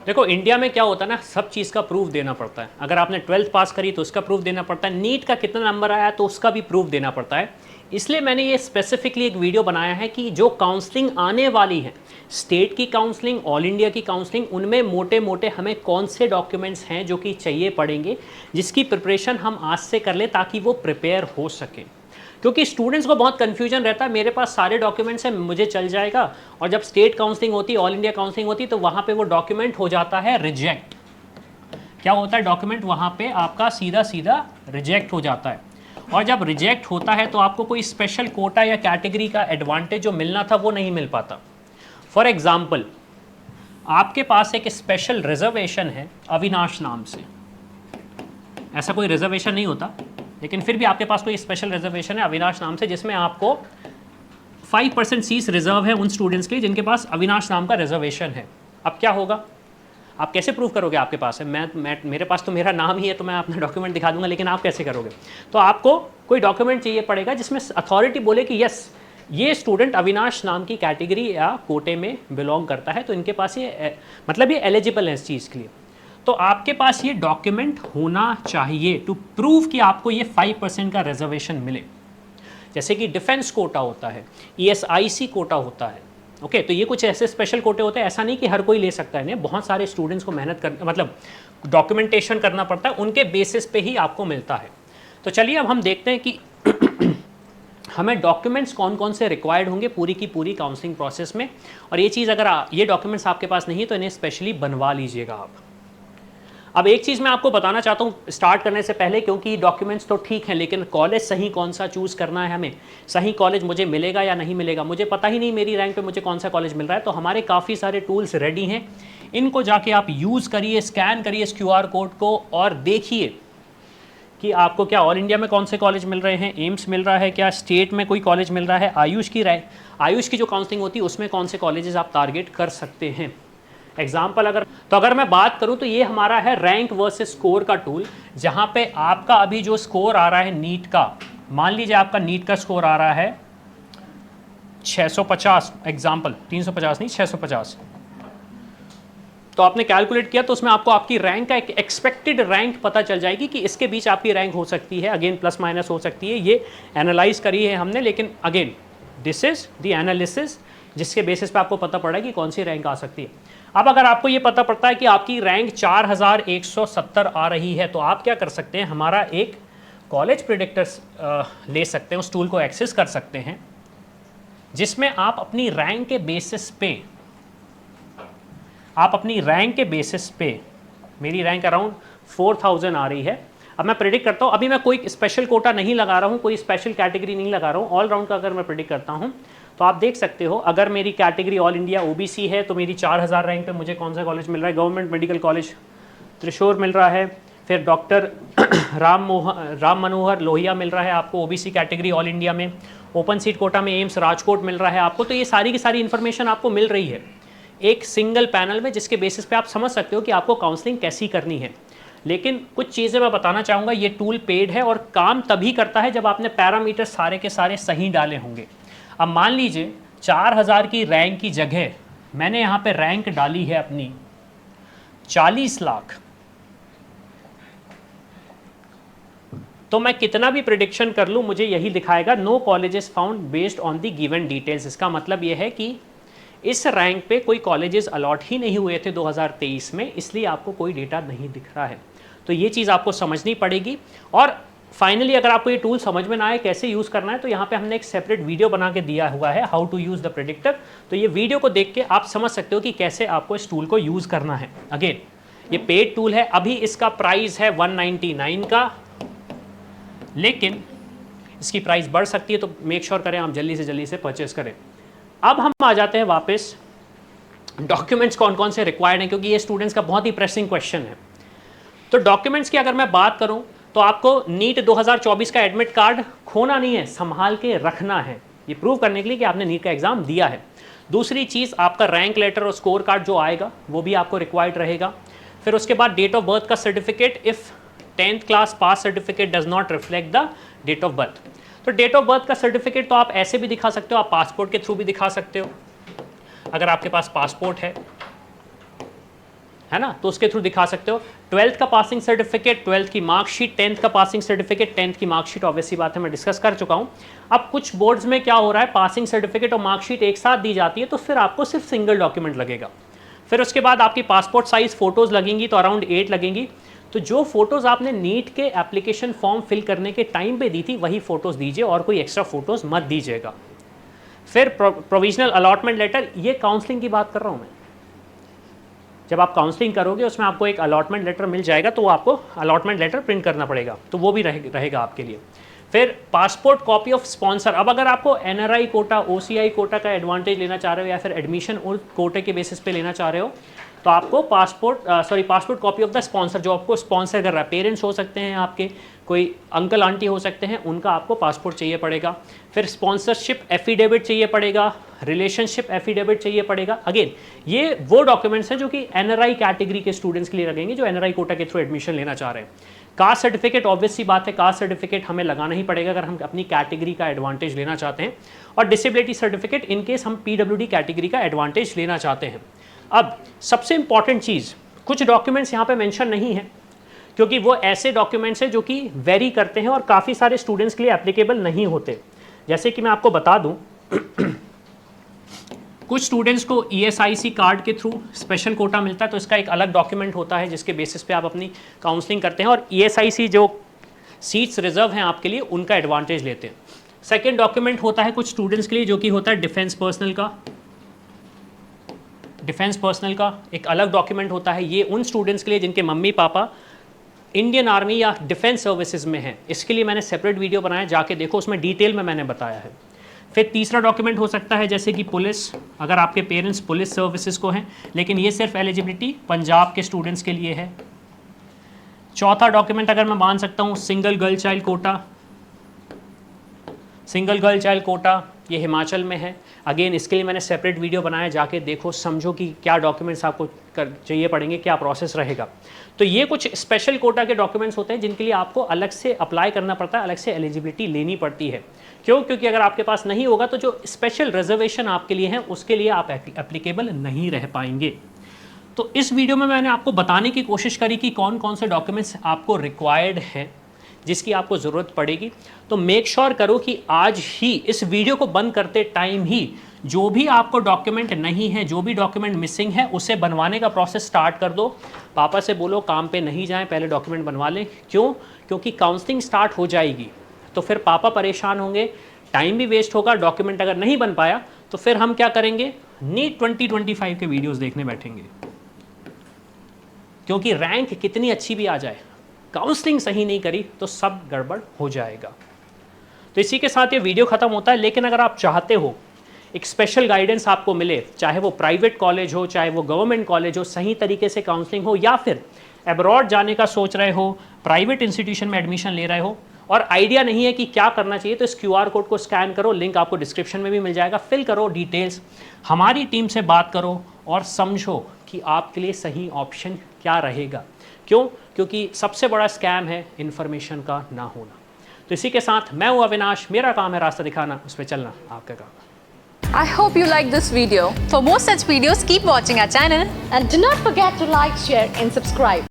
देखो इंडिया में क्या होता है ना, सब चीज़ का प्रूफ देना पड़ता है। अगर आपने 12th पास करी तो उसका प्रूफ देना पड़ता है, नीट का कितना नंबर आया तो उसका भी प्रूफ देना पड़ता है। इसलिए मैंने ये स्पेसिफिकली एक वीडियो बनाया है कि जो काउंसलिंग आने वाली है, स्टेट की काउंसलिंग, ऑल इंडिया की काउंसलिंग, उनमें मोटे मोटे हमें कौन से डॉक्यूमेंट्स हैं जो कि चाहिए पड़ेंगे, जिसकी प्रिपरेशन हम आज से कर लें ताकि वो प्रिपेयर हो सकें। क्योंकि स्टूडेंट्स को बहुत कन्फ्यूजन रहता है, मेरे पास सारे डॉक्यूमेंट्स हैं, मुझे चल जाएगा, और जब स्टेट काउंसलिंग होती है, ऑल इंडिया काउंसलिंग होती है, तो वहाँ पे वो डॉक्यूमेंट हो जाता है रिजेक्ट। क्या होता है, डॉक्यूमेंट वहाँ पे आपका सीधा सीधा रिजेक्ट हो जाता है। और जब रिजेक्ट होता है तो आपको कोई स्पेशल कोटा या कैटेगरी का एडवांटेज जो मिलना था वो नहीं मिल पाता। फॉर एग्जाम्पल, आपके पास एक स्पेशल रिजर्वेशन है अविनाश नाम से, ऐसा कोई रिजर्वेशन नहीं होता, लेकिन फिर भी आपके पास कोई स्पेशल रिजर्वेशन है अविनाश नाम से, जिसमें आपको 5% सीट्स रिजर्व है उन स्टूडेंट्स के लिए जिनके पास अविनाश नाम का रिजर्वेशन है। अब क्या होगा, आप कैसे प्रूव करोगे आपके पास है, मेरे पास तो मेरा नाम ही है, तो मैं अपना डॉक्यूमेंट दिखा दूंगा, लेकिन आप कैसे करोगे। तो आपको कोई डॉक्यूमेंट चाहिए पड़ेगा जिसमें अथॉरिटी बोले कि यस, ये स्टूडेंट अविनाश नाम की कैटेगरी या कोटे में बिलोंग करता है, तो इनके पास ये मतलब ये एलिजिबल है इस चीज़ के लिए। तो आपके पास ये डॉक्यूमेंट होना चाहिए टू प्रूव कि आपको ये 5% का रिजर्वेशन मिले। जैसे कि डिफेंस कोटा होता है, ESIC कोटा होता है, ओके। तो ये कुछ ऐसे स्पेशल कोटे होते हैं, ऐसा नहीं कि हर कोई ले सकता है, नहीं, बहुत सारे स्टूडेंट्स को मेहनत कर मतलब डॉक्यूमेंटेशन करना पड़ता है, उनके बेसिस पे ही आपको मिलता है। तो चलिए अब हम देखते हैं कि हमें डॉक्यूमेंट्स कौन कौन से रिक्वायर्ड होंगे पूरी की पूरी काउंसलिंग प्रोसेस में। और ये चीज़ अगर ये डॉक्यूमेंट्स आपके पास नहीं है तो इन्हें स्पेशली बनवा लीजिएगा आप। अब एक चीज़ मैं आपको बताना चाहता हूँ स्टार्ट करने से पहले, क्योंकि डॉक्यूमेंट्स तो ठीक हैं, लेकिन कॉलेज सही कौन सा चूज़ करना है हमें, सही कॉलेज मुझे मिलेगा या नहीं मिलेगा, मुझे पता ही नहीं मेरी रैंक पे मुझे कौन सा कॉलेज मिल रहा है। तो हमारे काफ़ी सारे टूल्स रेडी हैं, इनको जाके आप यूज़ करिए, स्कैन करिए इस QR कोड को और देखिए कि आपको क्या ऑल इंडिया में कौन से कॉलेज मिल रहे हैं, एम्स मिल रहा है क्या, स्टेट में कोई कॉलेज मिल रहा है, आयुष की जो काउंसलिंग होती है उसमें कौन से कॉलेजेस आप टारगेट कर सकते हैं। एग्जाम्पल अगर मैं बात करूं तो ये हमारा है रैंक वर्सेस स्कोर का टूल, जहां पे आपका अभी जो स्कोर आ रहा है नीट का, मान लीजिए आपका नीट का स्कोर आ रहा है 650, एग्जाम्पल 350 नहीं 650, तो आपने कैलकुलेट किया तो उसमें आपको आपकी रैंक का एक एक्सपेक्टेड रैंक पता चल जाएगी कि इसके बीच आपकी रैंक हो सकती है, अगेन प्लस माइनस हो सकती है, ये एनालाइज करी है हमने, लेकिन again this is the analysis जिसके बेसिस पे आपको पता पड़ा कि कौन सी रैंक आ सकती है। अब अगर आपको ये पता पड़ता है कि आपकी रैंक 4170 आ रही है, तो आप क्या कर सकते हैं, हमारा एक कॉलेज प्रेडिक्टर्स ले सकते हैं, उस टूल को एक्सेस कर सकते हैं, जिसमें आप अपनी रैंक के बेसिस पे मेरी रैंक अराउंड 4000 आ रही है। अब मैं प्रेडिक्ट करता हूँ, अभी मैं कोई स्पेशल कोटा नहीं लगा रहा हूँ, कोई स्पेशल कैटेगरी नहीं लगा रहा हूँ, ऑल राउंड का अगर मैं प्रेडिक्ट करता हूँ तो आप देख सकते हो, अगर मेरी कैटेगरी ऑल इंडिया OBC है तो मेरी 4000 रैंक पे मुझे कौन सा कॉलेज मिल रहा है, गवर्नमेंट मेडिकल कॉलेज त्रिशूर मिल रहा है, फिर डॉक्टर राम मनोहर लोहिया मिल रहा है आपको OBC कैटेगरी ऑल इंडिया में, ओपन सीट कोटा में एम्स राजकोट मिल रहा है आपको। तो ये सारी की सारी इन्फॉर्मेशन आपको मिल रही है एक सिंगल पैनल में, जिसके बेसिस पे आप समझ सकते हो कि आपको काउंसलिंग कैसी करनी है। लेकिन कुछ चीज़ें मैं बताना चाहूँगा, ये टूल पेड है और काम तभी करता है जब आपने पैरामीटर सारे के सारे सही डाले होंगे। अब मान लीजिए 4000 की रैंक की जगह मैंने यहाँ पे रैंक डाली है अपनी 40 लाख, तो मैं कितना भी प्रिडिक्शन कर लूँ मुझे यही दिखाएगा, no colleges found based on the given details. इसका मतलब ये है कि इस रैंक पे कोई कॉलेजेस अलॉट ही नहीं हुए थे 2023 में, इसलिए आपको कोई डेटा नहीं दिख रहा है। तो ये चीज़ आपको समझनी पड़ेगी। और फाइनली अगर आपको ये टूल समझ में ना आए कैसे यूज़ करना है, तो यहाँ पे हमने एक सेपरेट वीडियो बना के दिया हुआ है, how to use the predictor. तो ये वीडियो को देख के आप समझ सकते हो कि कैसे आपको इस टूल को यूज़ करना है। अगेन ये पेड टूल है, अभी इसका प्राइस है 199 का, लेकिन इसकी प्राइस बढ़ सकती है, तो मेक श्योर करें आप जल्दी से जल्दी से परचेस करें। अब हम आ जाते हैं वापस, डॉक्यूमेंट्स कौन कौन से रिक्वायर्ड हैं, क्योंकि ये स्टूडेंट्स का बहुत ही प्रेसिंग क्वेश्चन है। तो डॉक्यूमेंट्स की अगर मैं बात करूं तो आपको नीट 2024 का एडमिट कार्ड खोना नहीं है, संभाल के रखना है, ये प्रूव करने के लिए कि आपने नीट का एग्जाम दिया है। दूसरी चीज़, आपका रैंक लेटर और स्कोर कार्ड जो आएगा वो भी आपको रिक्वायर्ड रहेगा। फिर उसके बाद डेट ऑफ बर्थ का certificate, if 10th class pass certificate does not reflect the date of birth. तो डेट ऑफ बर्थ का सर्टिफिकेट तो आप ऐसे भी दिखा सकते हो, आप पासपोर्ट के थ्रू भी दिखा सकते हो, अगर आपके पास पासपोर्ट है। है ना, तो उसके थ्रू दिखा सकते हो। 12th का पासिंग सर्टिफिकेट, 12th की मार्कशीट, 10th का पासिंग सर्टिफिकेट, 10th की मार्कशीट, ऑब्वियसली बात है मैं डिस्कस कर चुका हूँ। अब कुछ बोर्ड्स में क्या हो रहा है, पासिंग सर्टिफिकेट और मार्कशीट एक साथ दी जाती है, तो फिर आपको सिर्फ सिंगल डॉक्यूमेंट लगेगा। फिर उसके बाद आपकी पासपोर्ट साइज़ फ़ोटोज़ लगेंगी, तो अराउंड 8 लगेंगी। तो जो फोटोज़ आपने नीट के एप्लीकेशन फॉर्म फिल करने के टाइम पे दी थी वही फ़ोटोज़ दीजिए और कोई एक्स्ट्रा फ़ोटोज़ मत दीजिएगा। फिर प्रोविजनल अलॉटमेंट लेटर, ये काउंसलिंग की बात कर रहा हूँ मैं। जब आप काउंसलिंग करोगे उसमें आपको एक अलॉटमेंट लेटर मिल जाएगा, तो वो आपको अलॉटमेंट लेटर प्रिंट करना पड़ेगा, तो वो भी रहेगा आपके लिए। फिर पासपोर्ट कॉपी ऑफ स्पॉन्सर, अब अगर आपको NRI कोटा, OCI कोटा का एडवांटेज लेना चाह रहे हो या फिर एडमिशन उस कोटे के बेसिस पे लेना चाह रहे हो, तो आपको passport copy of the sponsor, जो आपको स्पॉन्सर कर रहा है, पेरेंट्स हो सकते हैं आपके, कोई अंकल आंटी हो सकते हैं, उनका आपको पासपोर्ट चाहिए पड़ेगा। फिर स्पॉन्सरशिप एफिडेविट चाहिए पड़ेगा, रिलेशनशिप एफिडेविट चाहिए पड़ेगा। अगेन ये वो डॉक्यूमेंट्स हैं जो कि NRI कैटेगरी के स्टूडेंट्स के लिए लगेंगे जो NRI कोटा के थ्रू एडमिशन लेना चाह रहे हैं। कास्ट सर्टिफिकेट, ऑब्वियस सी बात है, कास्ट सर्टिफिकेट हमें लगाना ही पड़ेगा अगर हम अपनी कैटेगरी का एडवांटेज लेना चाहते हैं। और डिसेबिलिटी सर्टिफिकेट इन केस हम PWD कैटेगरी का एडवांटेज लेना चाहते हैं। अब सबसे इंपॉर्टेंट चीज़, कुछ डॉक्यूमेंट्स यहाँ पे मेंशन नहीं है क्योंकि वो ऐसे डॉक्यूमेंट्स हैं जो कि वेरी करते हैं और काफ़ी सारे स्टूडेंट्स के लिए एप्लीकेबल नहीं होते। जैसे कि मैं आपको बता दूं, कुछ स्टूडेंट्स को ESIC कार्ड के थ्रू स्पेशल कोटा मिलता है, तो इसका एक अलग डॉक्यूमेंट होता है जिसके बेसिस पे आप अपनी काउंसलिंग करते हैं और ESIC जो सीट्स रिजर्व हैं आपके लिए उनका एडवांटेज लेते हैं। सेकेंड डॉक्यूमेंट होता है कुछ स्टूडेंट्स के लिए जो कि होता है डिफेंस पर्सनल का एक अलग डॉक्यूमेंट होता है। ये उन स्टूडेंट्स के लिए जिनके मम्मी पापा इंडियन आर्मी या डिफेंस सर्विसेज में हैं, इसके लिए मैंने सेपरेट वीडियो बनाया, जाके देखो, उसमें डिटेल में मैंने बताया है। फिर तीसरा डॉक्यूमेंट हो सकता है जैसे कि पुलिस, अगर आपके पेरेंट्स पुलिस सर्विसेज को हैं, लेकिन ये सिर्फ एलिजिबिलिटी पंजाब के स्टूडेंट्स के लिए है। चौथा डॉक्यूमेंट अगर मैं मान सकता हूँ सिंगल गर्ल चाइल्ड कोटा, ये हिमाचल में है। अगेन इसके लिए मैंने सेपरेट वीडियो बनाया, जाके देखो, समझो कि क्या डॉक्यूमेंट्स आपको चाहिए पड़ेंगे, क्या प्रोसेस रहेगा। तो ये कुछ स्पेशल कोटा के डॉक्यूमेंट्स होते हैं जिनके लिए आपको अलग से अप्लाई करना पड़ता है, अलग से एलिजिबिलिटी लेनी पड़ती है। क्यों? क्योंकि अगर आपके पास नहीं होगा तो जो स्पेशल रिजर्वेशन आपके लिए हैं उसके लिए आप एप्लीकेबल नहीं रह पाएंगे। तो इस वीडियो में मैंने आपको बताने की कोशिश करी कि कौन कौन से डॉक्यूमेंट्स आपको रिक्वायर्ड हैं, जिसकी आपको ज़रूरत पड़ेगी। तो मेक श्योर करो कि आज ही इस वीडियो को बंद करते टाइम ही जो भी आपको डॉक्यूमेंट नहीं है, जो भी डॉक्यूमेंट मिसिंग है, उसे बनवाने का प्रोसेस स्टार्ट कर दो। पापा से बोलो काम पे नहीं जाएं, पहले डॉक्यूमेंट बनवा लें। क्यों? क्योंकि काउंसलिंग स्टार्ट हो जाएगी तो फिर पापा परेशान होंगे, टाइम भी वेस्ट होगा, डॉक्यूमेंट अगर नहीं बन पाया तो फिर हम क्या करेंगे, नीट 2025 के वीडियोज़ देखने बैठेंगे। क्योंकि रैंक कितनी अच्छी भी आ जाए, काउंसलिंग सही नहीं करी तो सब गड़बड़ हो जाएगा। तो इसी के साथ ये वीडियो ख़त्म होता है। लेकिन अगर आप चाहते हो एक स्पेशल गाइडेंस आपको मिले, चाहे वो प्राइवेट कॉलेज हो, चाहे वो गवर्नमेंट कॉलेज हो, सही तरीके से काउंसलिंग हो, या फिर अब्रॉड जाने का सोच रहे हो, प्राइवेट इंस्टीट्यूशन में एडमिशन ले रहे हो और आइडिया नहीं है कि क्या करना चाहिए, तो इस QR कोड को स्कैन करो, लिंक आपको डिस्क्रिप्शन में भी मिल जाएगा, फिल करो डिटेल्स, हमारी टीम से बात करो और समझो कि आपके लिए सही ऑप्शन क्या रहेगा। क्यों? क्योंकि सबसे बड़ा स्कैम है इन्फॉर्मेशन का ना होना। तो इसी के साथ मैं हूं अविनाश, मेरा काम है रास्ता दिखाना, उस पर चलना आपका काम है। I hope you like this video. For more such videos, keep watching our channel and do not forget to like, share and subscribe.